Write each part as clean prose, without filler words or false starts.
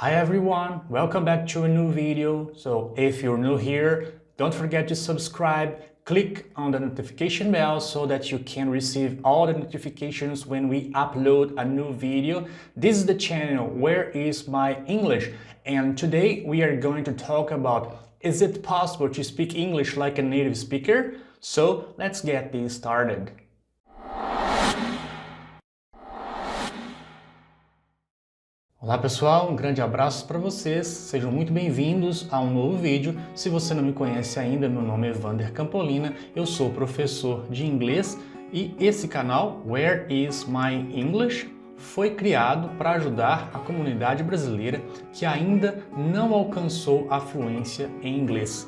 Hi everyone, welcome back to a new video. So if you're new here, don't forget to subscribe, click on the notification bell so that you can receive all the notifications when we upload a new video. This is the channel Where is My English? And today we are going to talk about, is it possible to speak English like a native speaker? So let's get this started. Olá pessoal, um grande abraço para vocês, sejam muito bem-vindos a um novo vídeo. Se você não me conhece ainda, meu nome é Vander Campolina, eu sou professor de inglês e esse canal, Where is My English? Foi criado para ajudar a comunidade brasileira que ainda não alcançou a fluência em inglês.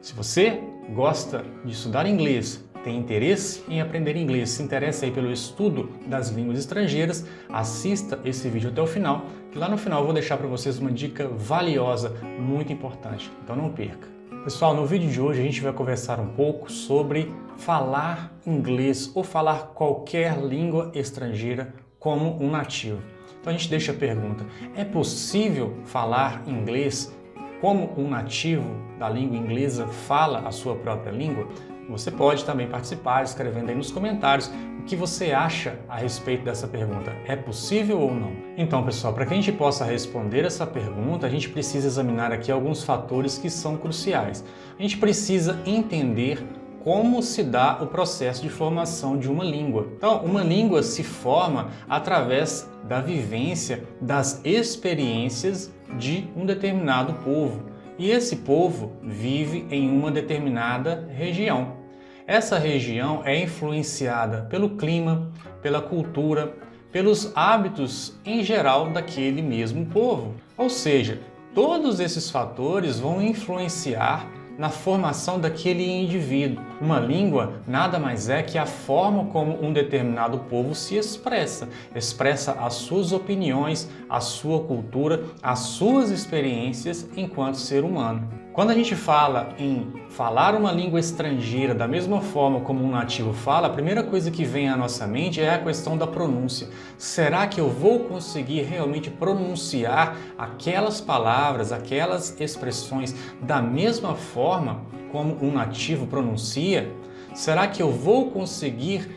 Se você gosta de estudar inglês, tem interesse em aprender inglês, se interessa aí pelo estudo das línguas estrangeiras, assista esse vídeo até o final, que lá no final eu vou deixar para vocês uma dica valiosa, muito importante, então não perca. Pessoal, no vídeo de hoje a gente vai conversar um pouco sobre falar inglês ou falar qualquer língua estrangeira como um nativo. Então a gente deixa a pergunta, é possível falar inglês como um nativo da língua inglesa fala a sua própria língua? Você pode também participar escrevendo aí nos comentários o que você acha a respeito dessa pergunta. É possível ou não? Então, pessoal, para que a gente possa responder essa pergunta, a gente precisa examinar aqui alguns fatores que são cruciais. A gente precisa entender como se dá o processo de formação de uma língua. Então, uma língua se forma através da vivência, das experiências de um determinado povo. E esse povo vive em uma determinada região. Essa região é influenciada pelo clima, pela cultura, pelos hábitos em geral daquele mesmo povo. Ou seja, todos esses fatores vão influenciar na formação daquele indivíduo. Uma língua nada mais é que a forma como um determinado povo se expressa. Expressa as suas opiniões, a sua cultura, as suas experiências enquanto ser humano. Quando a gente fala em falar uma língua estrangeira da mesma forma como um nativo fala, a primeira coisa que vem à nossa mente é a questão da pronúncia. Será que eu vou conseguir realmente pronunciar aquelas palavras, aquelas expressões da mesma forma como um nativo pronuncia? Será que eu vou conseguir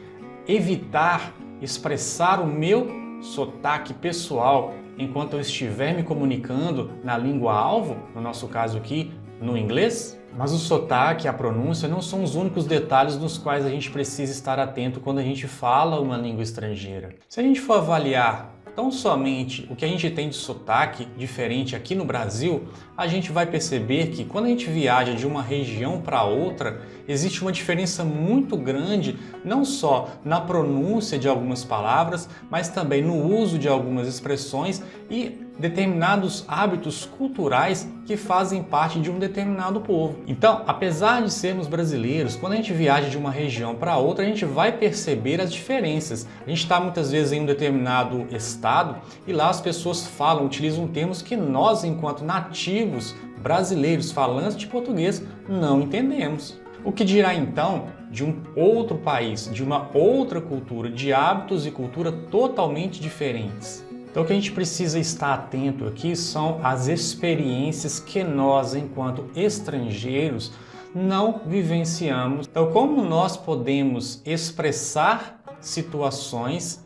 evitar expressar o meu sotaque pessoal enquanto eu estiver me comunicando na língua-alvo, no nosso caso aqui, no inglês? Mas o sotaque, a pronúncia não são os únicos detalhes nos quais a gente precisa estar atento quando a gente fala uma língua estrangeira. Se a gente for avaliar tão somente o que a gente tem de sotaque diferente aqui no Brasil, a gente vai perceber que quando a gente viaja de uma região para outra, existe uma diferença muito grande, não só na pronúncia de algumas palavras, mas também no uso de algumas expressões e determinados hábitos culturais que fazem parte de um determinado povo. Então, apesar de sermos brasileiros, quando a gente viaja de uma região para outra, a gente vai perceber as diferenças. A gente está muitas vezes em um determinado estado e lá as pessoas falam, utilizam termos que nós, enquanto nativos brasileiros falantes de português, não entendemos. O que dirá então de um outro país, de uma outra cultura, de hábitos e cultura totalmente diferentes? Então o que a gente precisa estar atento aqui são as experiências que nós, enquanto estrangeiros, não vivenciamos. Então como nós podemos expressar situações,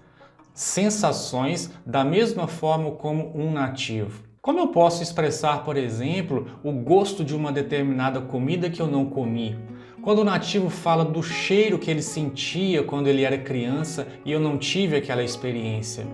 sensações da mesma forma como um nativo? Como eu posso expressar, por exemplo, o gosto de uma determinada comida que eu não comi? Quando o nativo fala do cheiro que ele sentia quando ele era criança e eu não tive aquela experiência.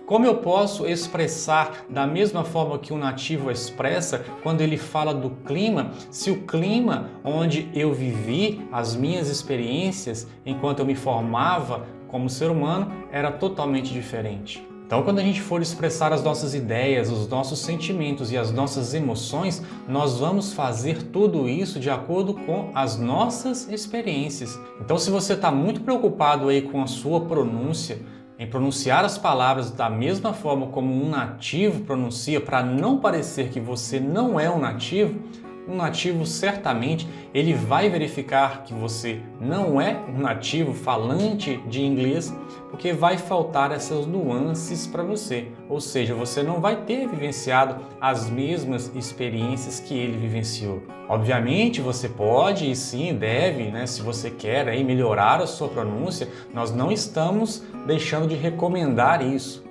Como eu posso expressar da mesma forma que o nativo expressa quando ele fala do clima, se o clima onde eu vivi, as minhas experiências enquanto eu me formava como ser humano, era totalmente diferente. Então, quando a gente for expressar as nossas ideias, os nossos sentimentos e as nossas emoções, nós vamos fazer tudo isso de acordo com as nossas experiências. Então, se você está muito preocupado aí com a sua pronúncia, em pronunciar as palavras da mesma forma como um nativo pronuncia, para não parecer que você não é um nativo, Um nativo, certamente, ele vai verificar que você não é um nativo falante de inglês, porque vai faltar essas nuances para você. Ou seja, você não vai ter vivenciado as mesmas experiências que ele vivenciou. Obviamente, você pode e sim deve, né, se você quer aí, melhorar a sua pronúncia, nós não estamos deixando de recomendar isso.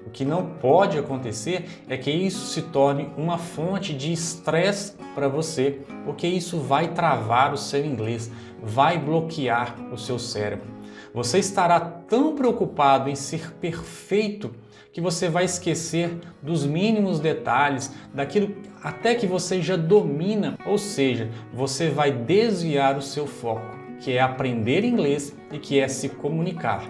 O que não pode acontecer é que isso se torne uma fonte de estresse para você, porque isso vai travar o seu inglês, vai bloquear o seu cérebro. Você estará tão preocupado em ser perfeito que você vai esquecer dos mínimos detalhes, daquilo até que você já domina, ou seja, você vai desviar o seu foco, que é aprender inglês e que é se comunicar.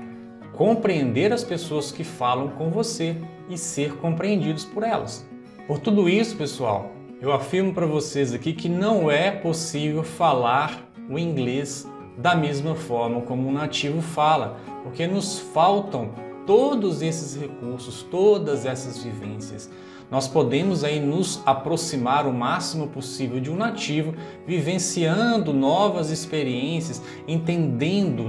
Compreender as pessoas que falam com você e ser compreendidos por elas. Por tudo isso, pessoal, eu afirmo para vocês aqui que não é possível falar o inglês da mesma forma como um nativo fala, porque nos faltam todos esses recursos, todas essas vivências. Nós podemos aí nos aproximar o máximo possível de um nativo, vivenciando novas experiências, entendendo,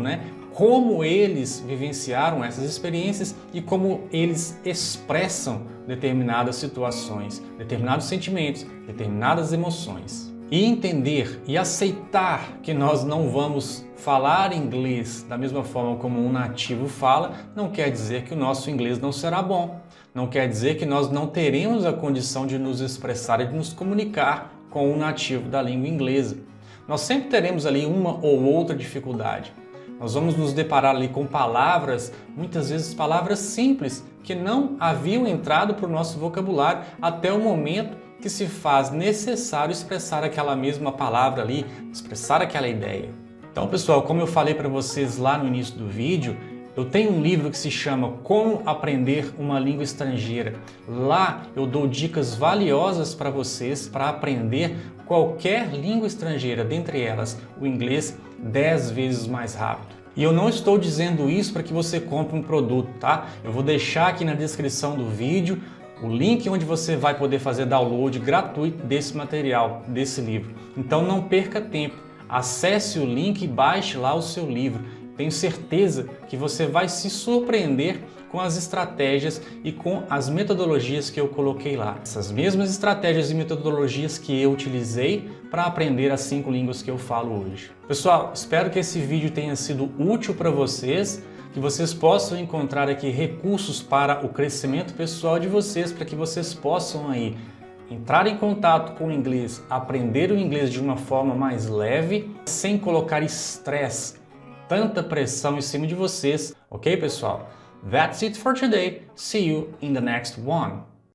como eles vivenciaram essas experiências e como eles expressam determinadas situações, determinados sentimentos, determinadas emoções. E entender e aceitar que nós não vamos falar inglês da mesma forma como um nativo fala, não quer dizer que o nosso inglês não será bom. Não quer dizer que nós não teremos a condição de nos expressar e de nos comunicar com um nativo da língua inglesa. Nós sempre teremos ali uma ou outra dificuldade. Nós vamos nos deparar ali com palavras, muitas vezes palavras simples, que não haviam entrado para o nosso vocabulário até o momento que se faz necessário expressar aquela mesma palavra ali, expressar aquela ideia. Então, pessoal, como eu falei para vocês lá no início do vídeo, eu tenho um livro que se chama Como Aprender uma Língua Estrangeira. Lá eu dou dicas valiosas para vocês para aprender qualquer língua estrangeira, dentre elas o inglês, 10 vezes mais rápido. E eu não estou dizendo isso para que você compre um produto, tá? Eu vou deixar aqui na descrição do vídeo o link onde você vai poder fazer download gratuito desse material, desse livro. Então não perca tempo, acesse o link e baixe lá o seu livro. Tenho certeza que você vai se surpreender com as estratégias e com as metodologias que eu coloquei lá. Essas mesmas estratégias e metodologias que eu utilizei para aprender as 5 línguas que eu falo hoje. Pessoal, espero que esse vídeo tenha sido útil para vocês, que vocês possam encontrar aqui recursos para o crescimento pessoal de vocês, para que vocês possam aí entrar em contato com o inglês, aprender o inglês de uma forma mais leve, sem colocar estresse, tanta pressão em cima de vocês, ok, pessoal? That's it for today. See you in the next one.